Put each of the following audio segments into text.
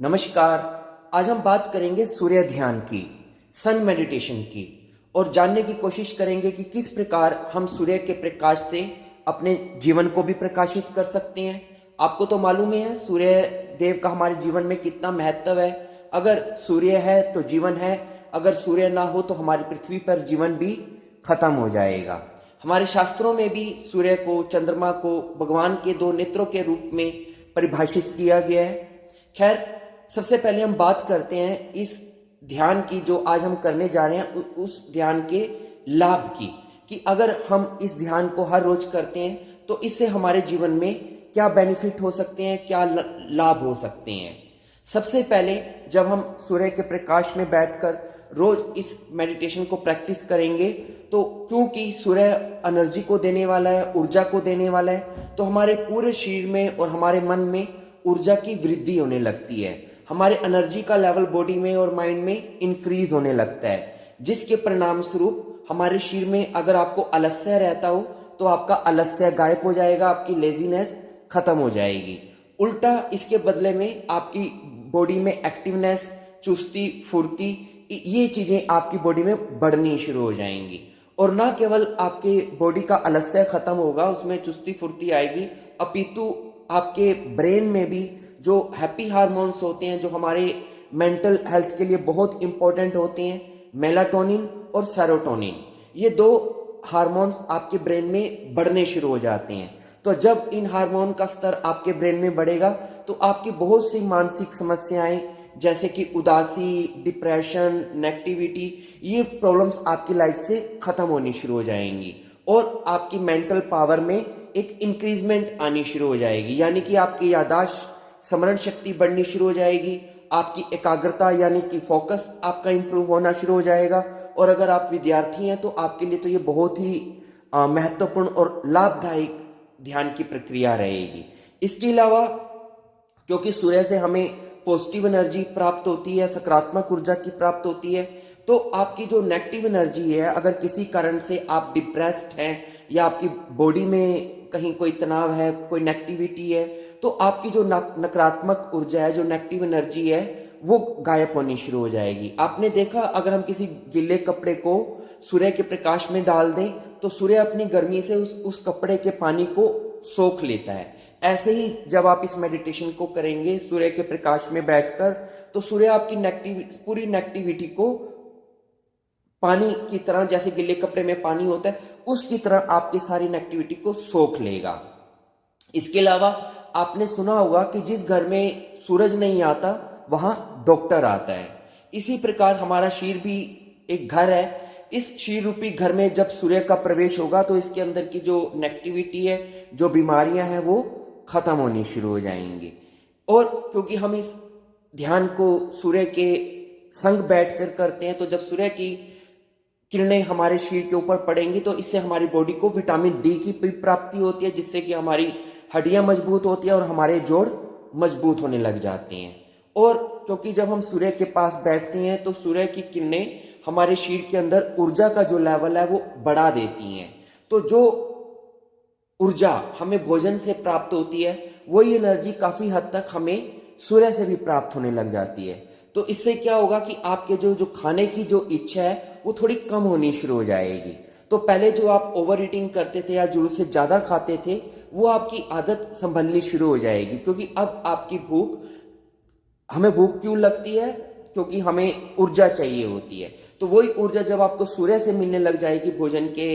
नमस्कार। आज हम बात करेंगे सूर्य ध्यान की, सन मेडिटेशन की, और जानने की कोशिश करेंगे कि किस प्रकार हम सूर्य के प्रकाश से अपने जीवन को भी प्रकाशित कर सकते हैं। आपको तो मालूम ही है सूर्य देव का हमारे जीवन में कितना महत्व है। अगर सूर्य है तो जीवन है, अगर सूर्य ना हो तो हमारी पृथ्वी पर जीवन भी खत्म हो जाएगा। हमारे शास्त्रों में भी सूर्य को, चंद्रमा को भगवान के दो नेत्रों के रूप में परिभाषित किया गया है। खैर, सबसे पहले हम बात करते हैं इस ध्यान की जो आज हम करने जा रहे हैं, उस ध्यान के लाभ की, कि अगर हम इस ध्यान को हर रोज करते हैं तो इससे हमारे जीवन में क्या बेनिफिट हो सकते हैं, क्या लाभ हो सकते हैं। सबसे पहले जब हम सूर्य के प्रकाश में बैठकर रोज इस मेडिटेशन को प्रैक्टिस करेंगे तो क्योंकि सूर्य एनर्जी को देने वाला है, ऊर्जा को देने वाला है, तो हमारे पूरे शरीर में और हमारे मन में ऊर्जा की वृद्धि होने लगती है। हमारे एनर्जी का लेवल बॉडी में और माइंड में इंक्रीज होने लगता है, जिसके परिणाम स्वरूप हमारे शरीर में अगर आपको आलस्य रहता हो तो आपका आलस्य गायब हो जाएगा, आपकी लेजीनेस खत्म हो जाएगी। उल्टा इसके बदले में आपकी बॉडी में एक्टिवनेस, चुस्ती, फुर्ती, ये चीजें आपकी बॉडी में बढ़नी शुरू हो जाएंगी। और ना केवल आपके बॉडी का आलस्य खत्म होगा, उसमें चुस्ती फुर्ती आएगी, अपितु आपके ब्रेन में भी जो हैप्पी हार्मोन्स होते हैं, जो हमारे मेंटल हेल्थ के लिए बहुत इंपॉर्टेंट होते हैं, मेलाटोनिन और सेरोटोनिन, ये दो हार्मोन्स आपके ब्रेन में बढ़ने शुरू हो जाते हैं। तो जब इन हार्मोन का स्तर आपके ब्रेन में बढ़ेगा तो आपकी बहुत सी मानसिक समस्याएं जैसे कि उदासी, डिप्रेशन, नेगेटिविटी, ये प्रॉब्लम्स आपकी लाइफ से खत्म होनी शुरू हो जाएंगी और आपकी मेंटल पावर में एक इंक्रीजमेंट आनी शुरू हो जाएगी। यानी कि आपकी याददाश्त, स्मरण शक्ति बढ़नी शुरू हो जाएगी, आपकी एकाग्रता यानी कि फोकस आपका इंप्रूव होना शुरू हो जाएगा। और अगर आप विद्यार्थी हैं तो आपके लिए तो ये बहुत ही महत्वपूर्ण और लाभदायक ध्यान की प्रक्रिया रहेगी। इसके अलावा क्योंकि सूर्य से हमें पॉजिटिव एनर्जी प्राप्त होती है, सकारात्मक ऊर्जा की प्राप्त होती है, तो आपकी जो नेगेटिव एनर्जी है, अगर किसी कारण से आप डिप्रेस्ड हैं या आपकी बॉडी में कहीं कोई तनाव है, कोई नेगेटिविटी है, तो आपकी जो नकारात्मक ऊर्जा है, जो नेगेटिव एनर्जी है, वो गायब होनी शुरू हो जाएगी। आपने देखा, अगर हम किसी गीले कपड़े को सूर्य के प्रकाश में डाल दें तो सूर्य अपनी गर्मी से उस कपड़े के पानी को सोख लेता है। ऐसे ही जब आप इस मेडिटेशन को करेंगे सूर्य के प्रकाश में बैठकर, तो सूर्य आपकी पूरी नेगेटिविटी को पानी की तरह, जैसे गिले कपड़े में पानी होता है, उसकी तरह आपकी सारी नेगेटिविटी को सोख लेगा। इसके अलावा आपने सुना होगा कि जिस घर में सूरज नहीं आता वहां डॉक्टर आता है। इसी प्रकार हमारा शरीर भी एक घर है। इस शरीर रूपी घर में जब सूर्य का प्रवेश होगा तो इसके अंदर की जो नेगेटिविटी है, जो बीमारियां हैं, वो खत्म होनी शुरू हो जाएंगी। और क्योंकि हम इस ध्यान को सूर्य के संग बैठकर करते हैं, तो जब सूर्य की किरणें हमारे शरीर के ऊपर पड़ेंगी तो इससे हमारी बॉडी को विटामिन डी की प्राप्ति होती है, जिससे कि हमारी हड्डियां मजबूत होती है और हमारे जोड़ मजबूत होने लग जाते हैं। और क्योंकि जब हम सूर्य के पास बैठते हैं तो सूर्य की किरणें हमारे शरीर के अंदर ऊर्जा का जो लेवल है वो बढ़ा देती हैं। तो जो ऊर्जा हमें भोजन से प्राप्त होती है, वही एनर्जी काफी हद तक हमें सूर्य से भी प्राप्त होने लग जाती है। तो इससे क्या होगा कि आपके जो खाने की जो इच्छा है वो थोड़ी कम होनी शुरू हो जाएगी। तो पहले जो आप ओवर ईटिंग करते थे या जरूरत से ज्यादा खाते थे, वो आपकी आदत संभलनी शुरू हो जाएगी। क्योंकि अब आपकी हमें भूख क्यों लगती है? क्योंकि हमें ऊर्जा चाहिए होती है। तो वही ऊर्जा जब आपको सूर्य से मिलने लग जाएगी भोजन के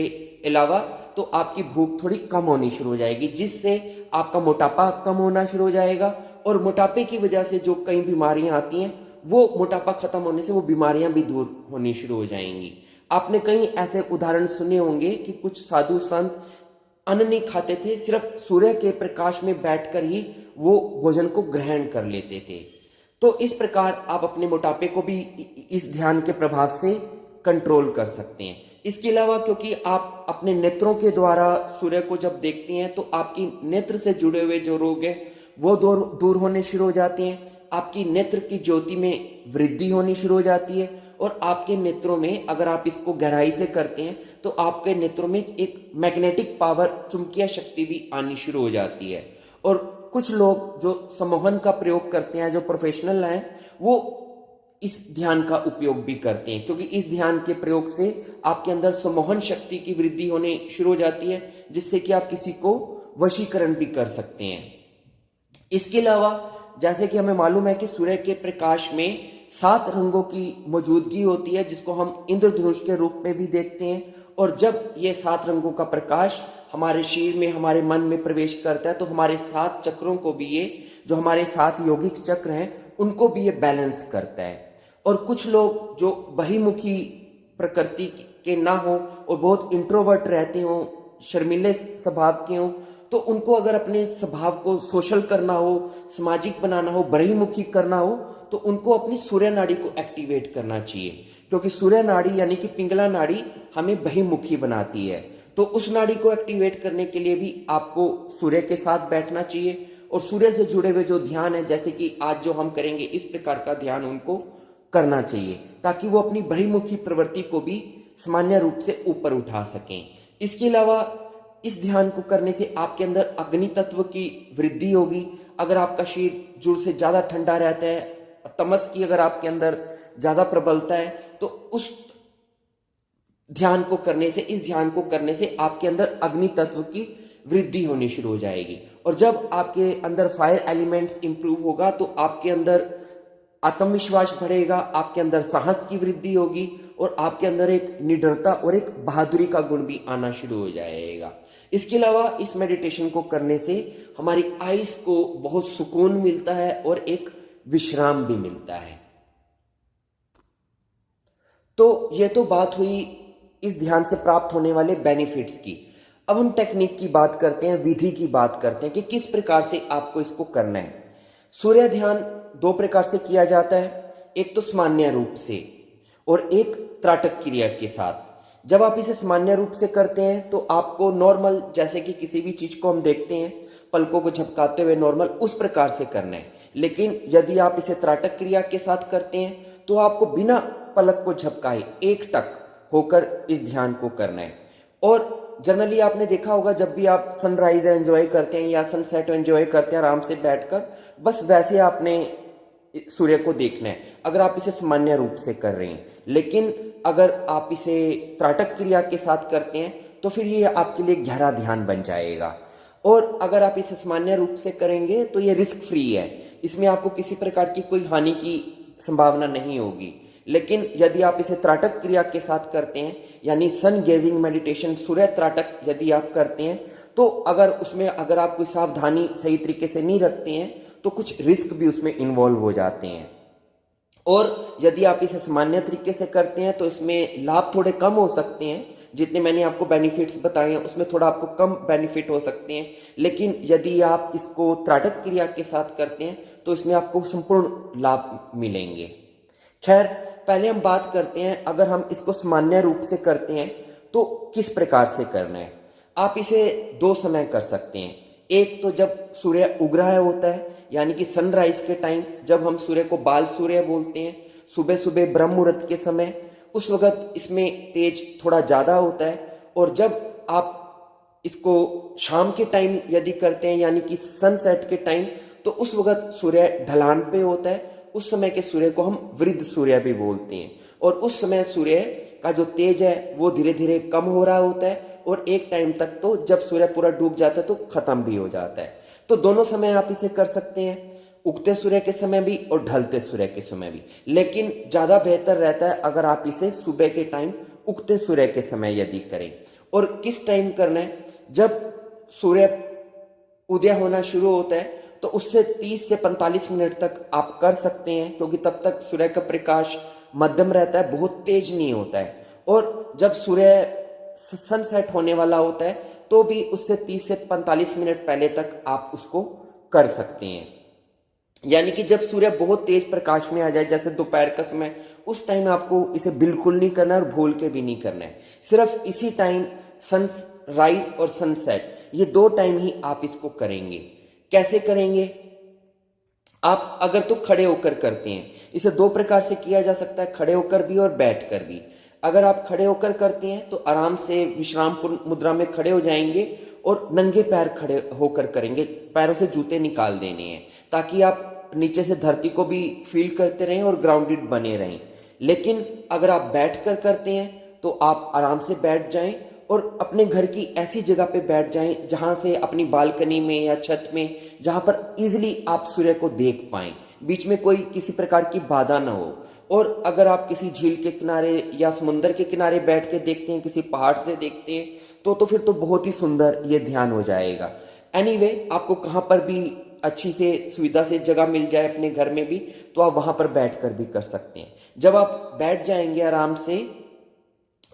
अलावा, तो आपकी भूख थोड़ी कम होनी शुरू हो जाएगी, जिससे आपका मोटापा कम होना शुरू हो जाएगा। और मोटापे की वजह से जो कई बीमारियां आती हैं, वो मोटापा खत्म होने से वो बीमारियां भी दूर होनी शुरू हो जाएंगी। आपने कई ऐसे उदाहरण सुने होंगे कि कुछ साधु संत अन्न नहीं खाते थे, सिर्फ सूर्य के प्रकाश में बैठकर ही वो भोजन को ग्रहण कर लेते थे। तो इस प्रकार आप अपने मोटापे को भी इस ध्यान के प्रभाव से कंट्रोल कर सकते हैं। इसके अलावा क्योंकि आप अपने नेत्रों के द्वारा सूर्य को जब देखते हैं तो आपकी नेत्र से जुड़े हुए जो रोग है वो दूर होने शुरू हो जाते हैं। आपकी नेत्र की ज्योति में वृद्धि होनी शुरू हो जाती है और आपके नेत्रों में, अगर आप इसको गहराई से करते हैं, तो आपके नेत्रों में एक मैग्नेटिक पावर, चुंबकीय शक्ति भी आनी शुरू हो जाती है। और कुछ लोग जो सम्मोहन का प्रयोग करते हैं, जो प्रोफेशनल हैं, वो इस ध्यान का उपयोग भी करते हैं, क्योंकि इस ध्यान के प्रयोग से आपके अंदर सम्मोहन शक्ति की वृद्धि होने शुरू हो जाती है, जिससे कि आप किसी को वशीकरण भी कर सकते हैं। इसके अलावा जैसे कि हमें मालूम है कि सूर्य के प्रकाश में 7 रंगों की मौजूदगी होती है, जिसको हम इंद्रधनुष के रूप में भी देखते हैं। और जब ये 7 रंगों का प्रकाश हमारे शरीर में, हमारे मन में प्रवेश करता है, तो हमारे 7 चक्रों को भी ये, जो हमारे 7 यौगिक चक्र हैं, उनको भी ये बैलेंस करता है। और कुछ लोग जो बहिर्मुखी प्रकृति के ना हो और बहुत इंट्रोवर्ट रहते हो, शर्मीले स्वभाव के हो, तो उनको अगर अपने स्वभाव को सोशल करना हो, सामाजिक बनाना हो, बहिर्मुखी करना हो, तो उनको अपनी सूर्य नाड़ी को एक्टिवेट करना चाहिए, क्योंकि सूर्य नाड़ी यानी कि पिंगला नाड़ी हमें बहिर्मुखी बनाती है। तो उस नाड़ी को एक्टिवेट करने के लिए भी आपको सूर्य के साथ बैठना चाहिए और सूर्य से जुड़े हुए जो ध्यान है, जैसे कि आज जो हम करेंगे, इस प्रकार का ध्यान उनको करना चाहिए, ताकि वो अपनी बहिर्मुखी प्रवृत्ति को भी सामान्य रूप से ऊपर उठा सकें। इसके अलावा इस ध्यान को करने से आपके अंदर अग्नि तत्व की वृद्धि होगी। अगर आपका शरीर जुड़ से ज्यादा ठंडा रहता है, तमस की अगर आपके अंदर ज्यादा प्रबलता है, तो उस ध्यान को करने से, इस ध्यान को करने से आपके अंदर अग्नि तत्व की वृद्धि होनी शुरू हो जाएगी। और जब आपके अंदर फायर एलिमेंट्स इंप्रूव होगा, तो आपके अंदर आत्मविश्वास बढ़ेगा, आपके अंदर साहस की वृद्धि होगी और आपके अंदर एक निडरता और एक बहादुरी का गुण भी आना शुरू हो जाएगा। इसके अलावा इस मेडिटेशन को करने से हमारी आइज को बहुत सुकून मिलता है और एक विश्राम भी मिलता है। तो यह तो बात हुई इस ध्यान से प्राप्त होने वाले बेनिफिट्स की। अब हम टेक्निक की बात करते हैं, विधि की बात करते हैं कि किस प्रकार से आपको इसको करना है। सूर्य ध्यान 2 प्रकार से किया जाता है, एक तो सामान्य रूप से और एक त्राटक क्रिया के साथ। जब आप इसे सामान्य रूप से करते हैं तो आपको नॉर्मल, जैसे कि किसी भी चीज को हम देखते हैं पलकों को झपकाते हुए नॉर्मल, उस प्रकार से करना है। लेकिन यदि आप इसे त्राटक क्रिया के साथ करते हैं तो आपको बिना पलक को झपकाए एकटक होकर इस ध्यान को करना है। और जनरली आपने देखा होगा, जब भी आप सनराइज एंजॉय करते हैं या सनसेट एंजॉय करते हैं आराम से बैठकर, बस वैसे आपने सूर्य को देखना है, अगर आप इसे सामान्य रूप से कर रहे हैं। लेकिन अगर आप इसे त्राटक क्रिया के साथ करते हैं तो फिर ये आपके लिए गहरा ध्यान बन जाएगा। और अगर आप इसे सामान्य रूप से करेंगे तो ये रिस्क फ्री है, इसमें आपको किसी प्रकार की कोई हानि की संभावना नहीं होगी। लेकिन यदि आप इसे त्राटक क्रिया के साथ करते हैं, यानी सन गेजिंग मेडिटेशन, सूर्य त्राटक यदि आप करते हैं, तो अगर आप कोई सावधानी सही तरीके से नहीं रखते हैं तो कुछ रिस्क भी उसमें इन्वॉल्व हो जाते हैं। और यदि आप इसे सामान्य तरीके से करते हैं तो इसमें लाभ थोड़े कम हो सकते हैं, जितने मैंने आपको बेनिफिट्स बताए हैं उसमें थोड़ा आपको कम बेनिफिट हो सकते हैं। लेकिन यदि आप इसको त्राटक क्रिया के साथ करते हैं तो इसमें आपको संपूर्ण लाभ मिलेंगे। खैर, पहले हम बात करते हैं, अगर हम इसको सामान्य रूप से करते हैं तो किस प्रकार से करना है। आप इसे 2 समय कर सकते हैं। एक तो जब सूर्य उग रहा होता है, यानी कि सनराइज के टाइम, जब हम सूर्य को बाल सूर्य बोलते हैं, सुबह सुबह ब्रह्म मुहूर्त के समय, उस वक्त इसमें तेज थोड़ा ज्यादा होता है। और जब आप इसको शाम के टाइम यदि करते हैं, यानी कि सनसेट के टाइम, तो उस वक्त सूर्य ढलान पे होता है। उस समय के सूर्य को हम वृद्ध सूर्य भी बोलते हैं। और उस समय सूर्य का जो तेज है वो धीरे धीरे कम हो रहा होता है और एक टाइम तक तो जब सूर्य पूरा डूब जाता है तो खत्म भी हो जाता है। तो दोनों समय आप इसे कर सकते हैं, उगते सूर्य के समय भी और ढलते सूर्य के समय भी। लेकिन ज्यादा बेहतर रहता है अगर आप इसे सुबह के टाइम, उगते सूर्य के समय यदि करें। और किस टाइम करना है, जब सूर्य उदय होना शुरू होता है तो उससे 30 से 45 मिनट तक आप कर सकते हैं, क्योंकि तब तक सूर्य का प्रकाश मध्यम रहता है, बहुत तेज नहीं होता है। और जब सूर्य सनसेट होने वाला होता है तो भी उससे 30 से 45 मिनट पहले तक आप उसको कर सकते हैं। यानी कि जब सूर्य बहुत तेज प्रकाश में आ जाए, जैसे दोपहर का समय, उस टाइम आपको इसे बिल्कुल नहीं करना है और भूल के भी नहीं करना है। सिर्फ इसी टाइम सनराइज और सनसेट, ये 2 टाइम ही आप इसको करेंगे। कैसे करेंगे? आप अगर तो खड़े होकर करते हैं, इसे 2 प्रकार से किया जा सकता है, खड़े होकर भी और बैठ कर भी। अगर आप खड़े होकर करते हैं तो आराम से विश्राम मुद्रा में खड़े हो जाएंगे और नंगे पैर खड़े होकर करेंगे, पैरों से जूते निकाल देने हैं ताकि आप नीचे से धरती को भी फील करते रहें और ग्राउंडेड बने रहें। लेकिन अगर आप बैठ कर करते हैं तो आप आराम से बैठ जाएं और अपने घर की ऐसी जगह पे बैठ जाएं जहां से अपनी बालकनी में या छत में, जहां पर इजीली आप सूर्य को देख पाएं, बीच में कोई किसी प्रकार की बाधा ना हो। और अगर आप किसी झील के किनारे या समुंदर के किनारे बैठ के देखते हैं, किसी पहाड़ से देखते हैं, तो फिर तो बहुत ही सुंदर ये ध्यान हो जाएगा। एनीवे, आपको कहाँ पर भी अच्छी से सुविधा से जगह मिल जाए अपने घर में भी, तो आप वहां पर बैठ कर भी कर सकते हैं। जब आप बैठ जाएंगे आराम से,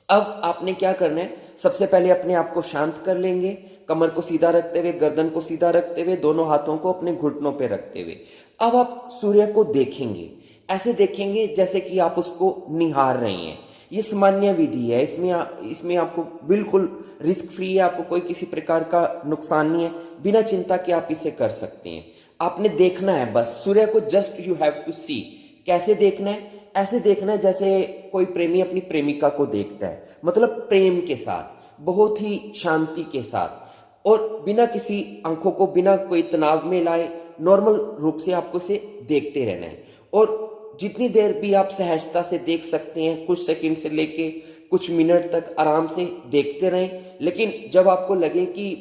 अब आपने क्या करना है, सबसे पहले अपने आप को शांत कर लेंगे, कमर को सीधा रखते हुए, गर्दन को सीधा रखते हुए, दोनों हाथों को अपने घुटनों पे रखते हुए अब आप सूर्य को देखेंगे। ऐसे देखेंगे जैसे कि आप उसको निहार रहे हैं। ये सामान्य विधि है, इसमें आपको बिल्कुल रिस्क फ्री है, आपको कोई किसी प्रकार का नुकसान नहीं है, बिना चिंता के आप इसे कर सकते हैं। आपने देखना है बस सूर्य को, जस्ट यू हैव टू सी। कैसे देखना है? ऐसे देखना है जैसे कोई प्रेमी अपनी प्रेमिका को देखता है, मतलब प्रेम के साथ, बहुत ही शांति के साथ, और बिना किसी आंखों को, बिना कोई तनाव में लाए, नॉर्मल रूप से आपको इसे देखते रहना है। और जितनी देर भी आप सहजता से देख सकते हैं, कुछ सेकंड से लेके कुछ मिनट तक आराम से देखते रहें। लेकिन जब आपको लगे कि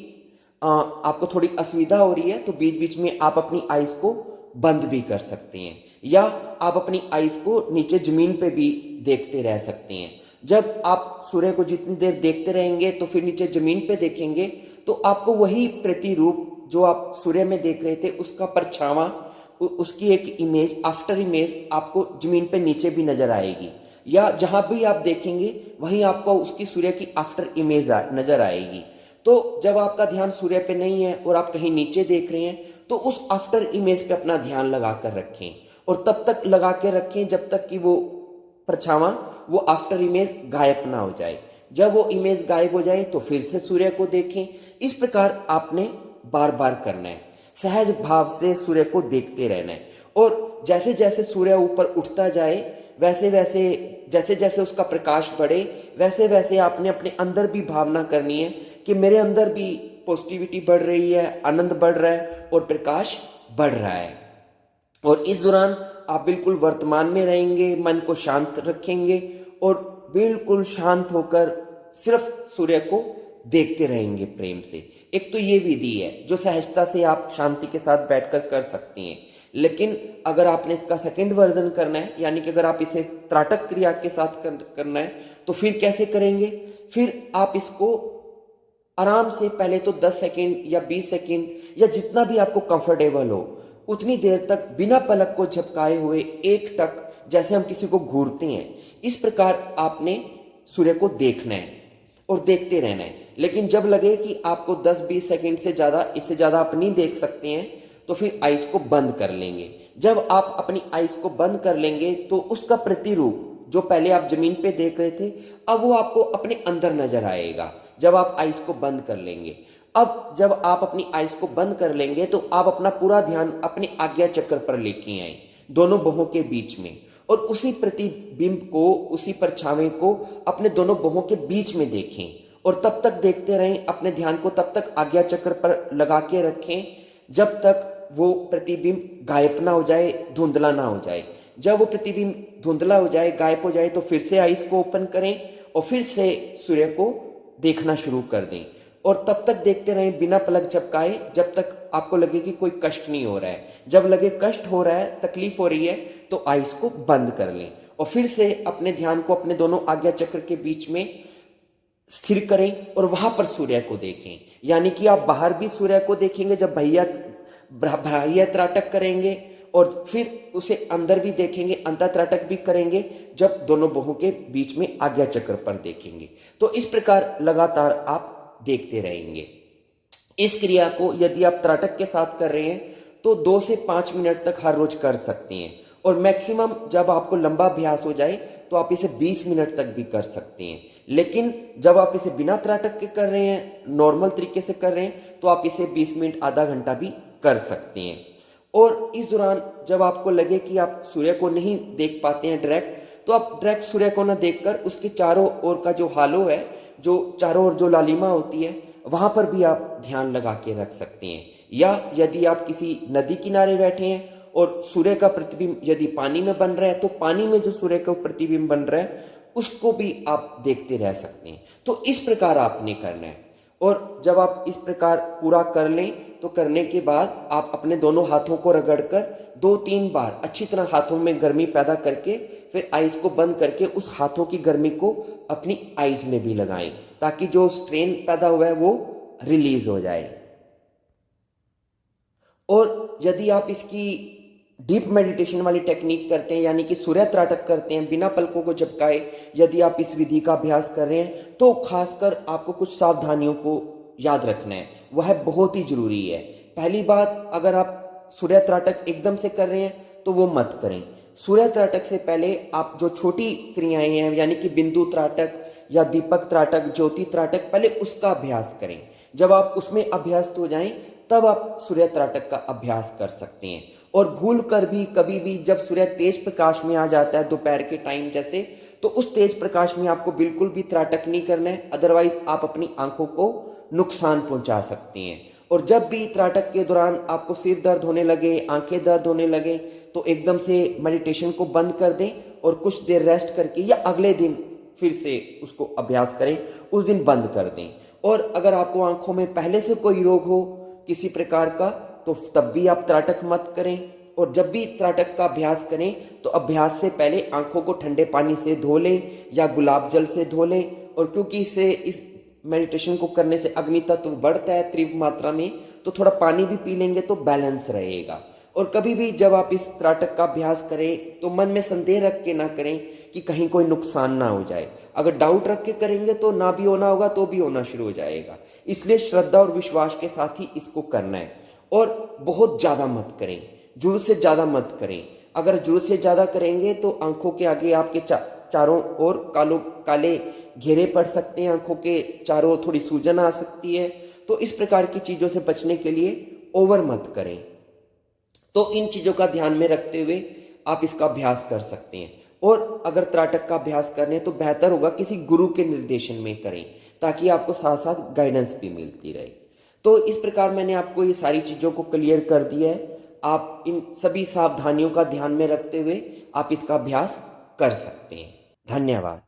आपको थोड़ी असुविधा हो रही है, तो बीच बीच में आप अपनी आईज को बंद भी कर सकते हैं, या आप अपनी आईज को नीचे जमीन पे भी देखते रह सकते हैं। जब आप सूर्य को जितनी देर देखते रहेंगे, तो फिर नीचे जमीन पे देखेंगे, तो आपको वही प्रतिरूप जो आप सूर्य में देख रहे थे, उसका परछावा, उसकी एक इमेज, आफ्टर इमेज आपको जमीन पे नीचे भी नजर आएगी, या जहां भी आप देखेंगे वहीं आपको उसकी सूर्य की आफ्टर इमेज नजर आएगी। तो जब आपका ध्यान सूर्य पे नहीं है और आप कहीं नीचे देख रहे हैं, तो उस आफ्टर इमेज पे अपना ध्यान लगा कर रखें, और तब तक लगा के रखें जब तक कि वो परछावा, वो आफ्टर इमेज गायब ना हो जाए। जब वो इमेज गायब हो जाए तो फिर से सूर्य को देखें। इस प्रकार आपने बार बार करना है, सहज भाव से सूर्य को देखते रहना है। और जैसे जैसे सूर्य ऊपर उठता जाए, वैसे वैसे, जैसे जैसे उसका प्रकाश बढ़े, वैसे वैसे आपने अपने अंदर भी भावना करनी है कि मेरे अंदर भी पॉजिटिविटी बढ़ रही है, आनंद बढ़ रहा है और प्रकाश बढ़ रहा है। और इस दौरान आप बिल्कुल वर्तमान में रहेंगे, मन को शांत रखेंगे और बिल्कुल शांत होकर सिर्फ सूर्य को देखते रहेंगे प्रेम से। एक तो ये विधि है जो सहजता से आप शांति के साथ बैठकर कर सकती हैं। लेकिन अगर आपने इसका सेकंड वर्जन करना है, यानी कि अगर आप इसे त्राटक क्रिया के साथ करना है, तो फिर कैसे करेंगे? फिर आप इसको आराम से पहले तो 10 सेकंड या 20 सेकंड या जितना भी आपको कंफर्टेबल हो, उतनी देर तक बिना पलक को झपकाए हुए एक टक, जैसे हम किसी को घूरते हैं, इस प्रकार आपने सूर्य को देखना है और देखते रहना है। लेकिन जब लगे कि आपको 10-20 सेकंड से ज्यादा, इससे ज्यादा आप नहीं देख सकते हैं, तो फिर आइज को बंद कर लेंगे। जब आप अपनी आइज को बंद कर लेंगे, तो उसका प्रतिरूप जो पहले आप जमीन पे देख रहे थे, अब वो आपको अपने अंदर नजर आएगा जब आप आइज को बंद कर लेंगे। अब जब आप अपनी आइज को बंद कर लेंगे, तो आप अपना पूरा ध्यान अपने आज्ञा चक्र पर लेके आए, दोनों बाहों के बीच में, और उसी प्रतिबिंब को, उसी परछावे को अपने दोनों बाहों के बीच में देखें। और तब तक देखते रहें, अपने ध्यान को तब तक आज्ञा चक्र पर लगा के रखें जब तक वो प्रतिबिंब गायब ना हो जाए, धुंधला ना हो जाए। जब वो प्रतिबिंब धुंधला हो जाए, गायब हो जाए, तो फिर से आइज को ओपन करें और फिर से सूर्य को देखना शुरू कर दें। और तब तक देखते रहें बिना पलक झपकाए जब तक आपको लगे कि कोई कष्ट नहीं हो रहा है। जब लगे कष्ट हो रहा है, तकलीफ हो रही है, तो आइज को बंद कर लें और फिर से अपने ध्यान को अपने दोनों आज्ञा चक्र के बीच में स्थिर करें और वहां पर सूर्य को देखें। यानी कि आप बाहर भी सूर्य को देखेंगे जब बाह्य त्राटक करेंगे, और फिर उसे अंदर भी देखेंगे, अंतर त्राटक भी करेंगे जब दोनों बाहों के बीच में आज्ञा चक्र पर देखेंगे। तो इस प्रकार लगातार आप देखते रहेंगे। इस क्रिया को यदि आप त्राटक के साथ कर रहे हैं तो 2 से 5 मिनट तक हर रोज कर सकते हैं, और मैक्सिमम जब आपको लंबा अभ्यास हो जाए तो आप इसे 20 मिनट तक भी कर सकते हैं। लेकिन जब आप इसे बिना त्राटक के कर रहे हैं, नॉर्मल तरीके से कर रहे हैं, तो आप इसे 20 मिनट, आधा घंटा भी कर सकते हैं। और इस दौरान जब आपको लगे कि आप सूर्य को नहीं देख पाते हैं डायरेक्ट, तो आप डायरेक्ट सूर्य को ना देखकर उसके चारों ओर का जो हालो है, जो चारों ओर जो लालिमा होती है, वहां पर भी आप ध्यान लगा के रख सकते हैं। या यदि आप किसी नदी किनारे बैठे हैं और सूर्य का प्रतिबिंब यदि पानी में बन रहा है, तो पानी में जो सूर्य का प्रतिबिंब बन रहा है उसको भी आप देखते रह सकते हैं। तो इस प्रकार आपने करना है। और जब आप इस प्रकार पूरा कर लें तो करने के बाद आप अपने दोनों हाथों को रगड़कर 2-3 बार अच्छी तरह हाथों में गर्मी पैदा करके फिर आइज को बंद करके उस हाथों की गर्मी को अपनी आइज में भी लगाएं, ताकि जो स्ट्रेन पैदा हुआ है वो रिलीज हो जाए। और यदि आप इसकी डीप मेडिटेशन वाली टेक्निक करते हैं, यानी कि सूर्य त्राटक करते हैं बिना पलकों को झपकाए, यदि आप इस विधि का अभ्यास कर रहे हैं तो खासकर आपको कुछ सावधानियों को याद रखना है, वह बहुत ही जरूरी है। पहली बात, अगर आप सूर्य त्राटक एकदम से कर रहे हैं तो वो मत करें। सूर्य त्राटक से पहले आप जो छोटी क्रियाएं हैं, यानी कि बिंदु त्राटक या दीपक त्राटक, ज्योति त्राटक, पहले उसका अभ्यास करें। जब आप उसमें अभ्यस्त हो जाएं तब आप सूर्य त्राटक का अभ्यास कर सकते हैं। और भूल कर भी कभी भी जब सूर्य तेज प्रकाश में आ जाता है दोपहर के टाइम जैसे, तो उस तेज प्रकाश में आपको बिल्कुल भी त्राटक नहीं करना है, अदरवाइज आप अपनी आंखों को नुकसान पहुंचा सकते हैं। और जब भी त्राटक के दौरान आपको सिर दर्द होने लगे, आंखें दर्द होने लगे, तो एकदम से मेडिटेशन को बंद कर दें और कुछ देर रेस्ट करके या अगले दिन फिर से उसको अभ्यास करें, उस दिन बंद कर दें। और अगर आपको आंखों में पहले से कोई रोग हो किसी प्रकार का, तो तब भी आप त्राटक मत करें। और जब भी त्राटक का अभ्यास करें तो अभ्यास से पहले आंखों को ठंडे पानी से धो लें या गुलाब जल से धो लें। और क्योंकि इससे इस मेडिटेशन को करने से अग्नि तत्व बढ़ता है तीव्र मात्रा में, तो थोड़ा पानी भी पी लेंगे तो बैलेंस रहेगा। और कभी भी जब आप इस त्राटक का अभ्यास करें तो मन में संदेह रख के ना करें कि कहीं कोई नुकसान ना हो जाए। अगर डाउट रख के करेंगे तो ना भी होना होगा तो भी होना शुरू हो जाएगा। इसलिए श्रद्धा और विश्वास के साथ ही इसको करना है। और बहुत ज्यादा मत करें, जरूरत से ज्यादा मत करें। अगर जरूरत से ज्यादा करेंगे तो आंखों के आगे आपके चारों ओर काले घेरे पड़ सकते हैं, आंखों के चारों ओर थोड़ी सूजन आ सकती है। तो इस प्रकार की चीजों से बचने के लिए ओवर मत करें। तो इन चीजों का ध्यान में रखते हुए आप इसका अभ्यास कर सकते हैं। और अगर त्राटक का अभ्यास करने तो बेहतर होगा किसी गुरु के निर्देशन में करें, ताकि आपको साथ साथ गाइडेंस भी मिलती रहे। तो इस प्रकार मैंने आपको ये सारी चीजों को क्लियर कर दिया है। आप इन सभी सावधानियों का ध्यान में रखते हुए आप इसका अभ्यास कर सकते हैं। धन्यवाद।